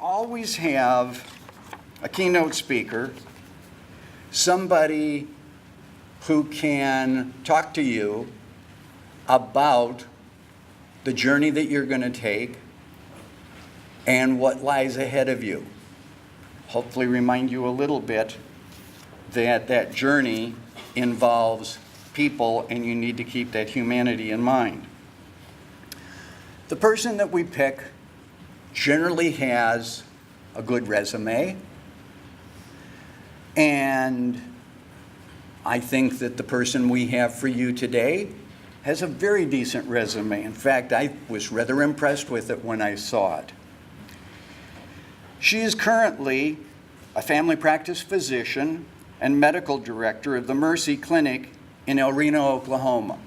always have a keynote speaker, somebody who can talk to you about the journey that you're going to take and what lies ahead of you. Hopefully remind you a little bit that that journey involves people and you need to keep that humanity in mind. The person that we pick generally has a good resume, and I think that the person we have for you today has a very decent resume. In fact, I was rather impressed with it when I saw it. She is currently a family practice physician and medical director of the Mercy Clinic in El Reno, Oklahoma.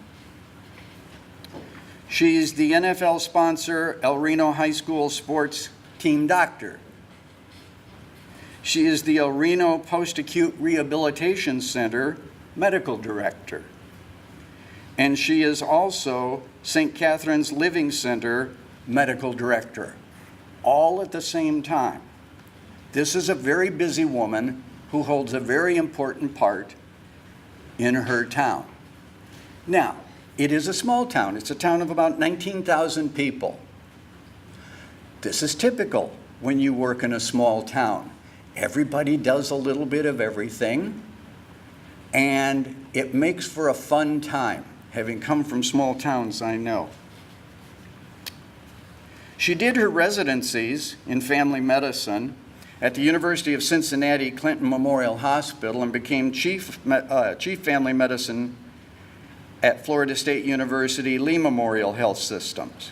She is the NFL sponsor El Reno High School sports team doctor. She is the El Reno Post-Acute Rehabilitation Center medical director. And she is also St. Catherine's Living Center medical director, all at the same time. This is a very busy woman who holds a very important part in her town. Now, it is a small town. It's a town of about 19,000 people. This is typical when you work in a small town. Everybody does a little bit of everything, and it makes for a fun time. Having come from small towns, I know. She did her residencies in family medicine at the University of Cincinnati Clinton Memorial Hospital and became chief family medicine at Florida State University Lee Memorial Health Systems.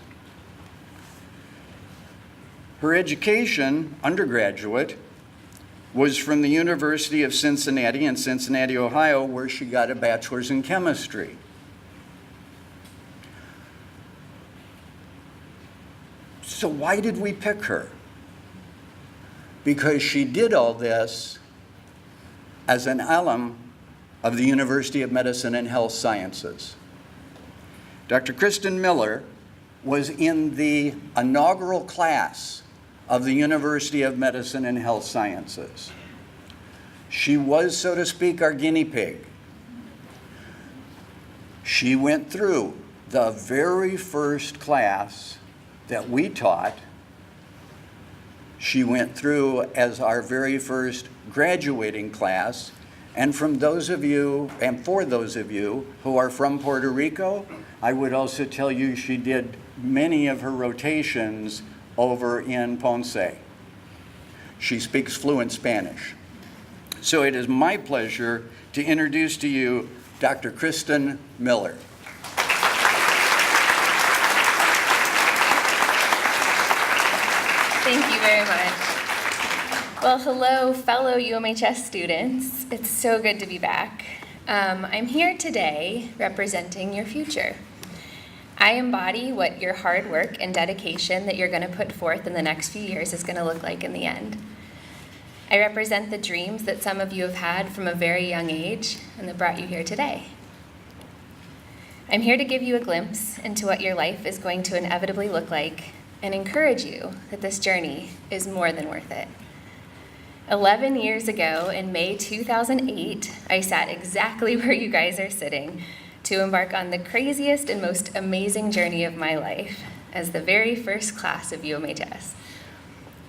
Her education, undergraduate, was from the University of Cincinnati in Cincinnati, Ohio, where she got a bachelor's in chemistry. So why did we pick her? Because she did all this as an alum of the University of Medicine and Health Sciences. Dr. Kristin Miller was in the inaugural class of the University of Medicine and Health Sciences. She was, so to speak, our guinea pig. She went through the very first class that we taught. She went through as our very first graduating class. And from those of you, and for those of you who are from Puerto Rico, I would also tell you she did many of her rotations over in Ponce. She speaks fluent Spanish. So it is my pleasure to introduce to you Dr. Kristin Miller. Thank you very much. Well, hello, fellow UMHS students. It's so good to be back. I'm here today representing your future. I embody what your hard work and dedication that you're going to put forth in the next few years is going to look like in the end. I represent the dreams that some of you have had from a very young age and that brought you here today. I'm here to give you a glimpse into what your life is going to inevitably look like and encourage you that this journey is more than worth it. 11 years ago, in May 2008, I sat exactly where you guys are sitting to embark on the craziest and most amazing journey of my life as the very first class of UMHS.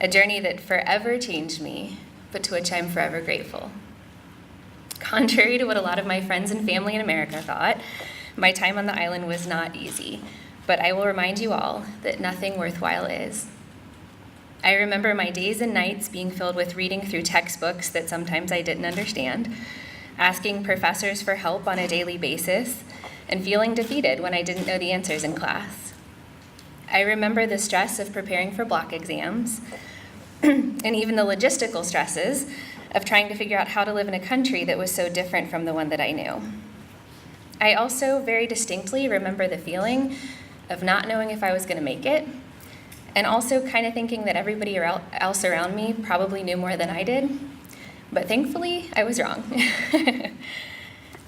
A journey that forever changed me, but to which I'm forever grateful. Contrary to what a lot of my friends and family in America thought, my time on the island was not easy, but I will remind you all that nothing worthwhile is. I remember my days and nights being filled with reading through textbooks that sometimes I didn't understand, asking professors for help on a daily basis, and feeling defeated when I didn't know the answers in class. I remember the stress of preparing for block exams, and even the logistical stresses of trying to figure out how to live in a country that was so different from the one that I knew. I also very distinctly remember the feeling of not knowing if I was going to make it, and also kind of thinking that everybody else around me probably knew more than I did. But thankfully, I was wrong.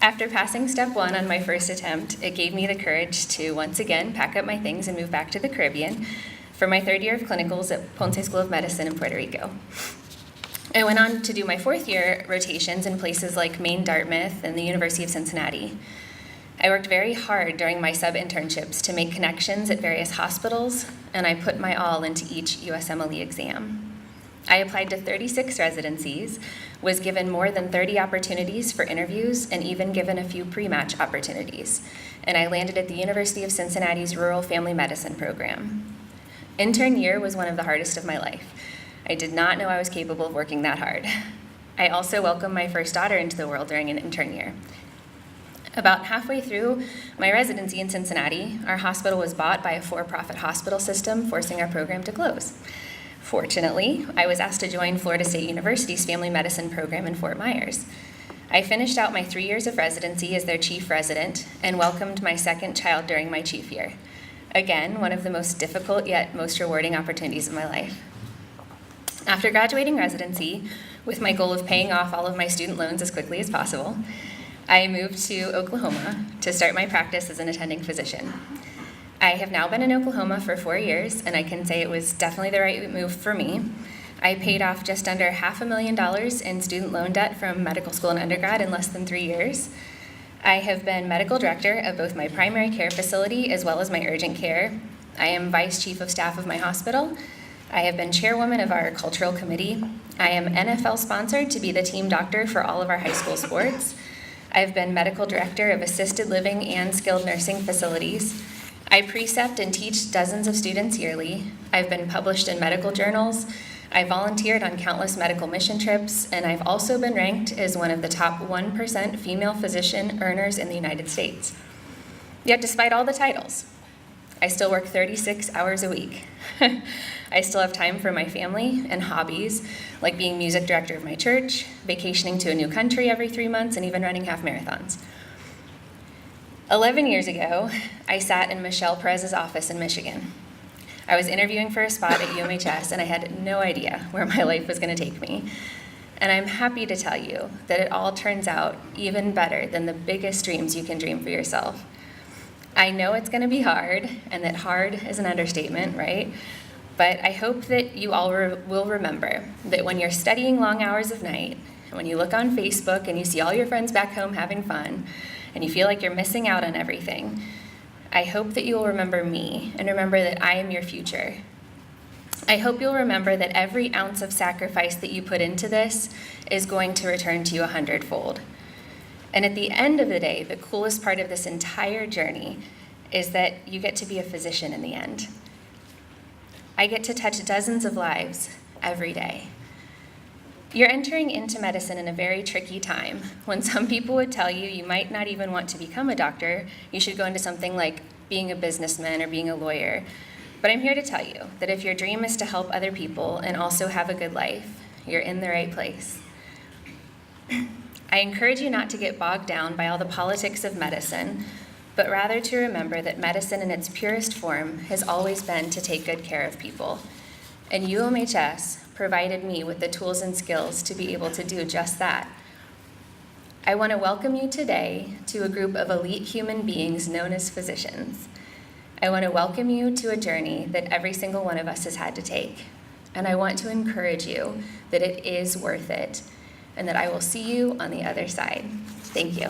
After passing step 1 on my first attempt, it gave me the courage to once again pack up my things and move back to the Caribbean, for my third year of clinicals at Ponce School of Medicine in Puerto Rico. I went on to do my fourth year rotations in places like Maine, Dartmouth, and the University of Cincinnati. I worked very hard during my sub-internships to make connections at various hospitals, and I put my all into each USMLE exam. I applied to 36 residencies, was given more than 30 opportunities for interviews, and even given a few pre-match opportunities, and I landed at the University of Cincinnati's Rural Family Medicine program. Intern year was one of the hardest of my life. I did not know I was capable of working that hard. I also welcomed my first daughter into the world during an intern year. About halfway through my residency in Cincinnati, our hospital was bought by a for-profit hospital system, forcing our program to close. Fortunately, I was asked to join Florida State University's Family Medicine program in Fort Myers. I finished out my 3 years of residency as their chief resident and welcomed my second child during my chief year. Again, one of the most difficult yet most rewarding opportunities of my life. After graduating residency, with my goal of paying off all of my student loans as quickly as possible, I moved to Oklahoma to start my practice as an attending physician. I have now been in Oklahoma for 4 years, and I can say it was definitely the right move for me. I paid off just under $500,000 in student loan debt from medical school and undergrad in less than 3 years. I have been medical director of both my primary care facility as well as my urgent care. I am vice chief of staff of my hospital. I have been chairwoman of our cultural committee. I am NFL sponsored to be the team doctor for all of our high school sports. I've been medical director of assisted living and skilled nursing facilities. I precept and teach dozens of students yearly. I've been published in medical journals. I volunteered on countless medical mission trips, and I've also been ranked as one of the top 1% female physician earners in the United States. Yet despite all the titles, I still work 36 hours a week. I still have time for my family and hobbies, like being music director of my church, vacationing to a new country every 3 months, and even running half marathons. 11 years ago, I sat in Michelle Perez's office in Michigan. I was interviewing for a spot at UMHS, and I had no idea where my life was going to take me. And I'm happy to tell you that it all turns out even better than the biggest dreams you can dream for yourself. I know it's going to be hard, and that hard is an understatement, right? But I hope that you all will remember that when you're studying long hours of night, when you look on Facebook and you see all your friends back home having fun, and you feel like you're missing out on everything, I hope that you will remember me and remember that I am your future. I hope you'll remember that every ounce of sacrifice that you put into this is going to return to you 100-fold. And at the end of the day, the coolest part of this entire journey is that you get to be a physician in the end. I get to touch dozens of lives every day. You're entering into medicine in a very tricky time, when some people would tell you you might not even want to become a doctor. You should go into something like being a businessman or being a lawyer. But I'm here to tell you that if your dream is to help other people and also have a good life, you're in the right place. I encourage you not to get bogged down by all the politics of medicine, but rather to remember that medicine in its purest form has always been to take good care of people. And UMHS provided me with the tools and skills to be able to do just that. I want to welcome you today to a group of elite human beings known as physicians. I want to welcome you to a journey that every single one of us has had to take. And I want to encourage you that it is worth it, and that I will see you on the other side. Thank you.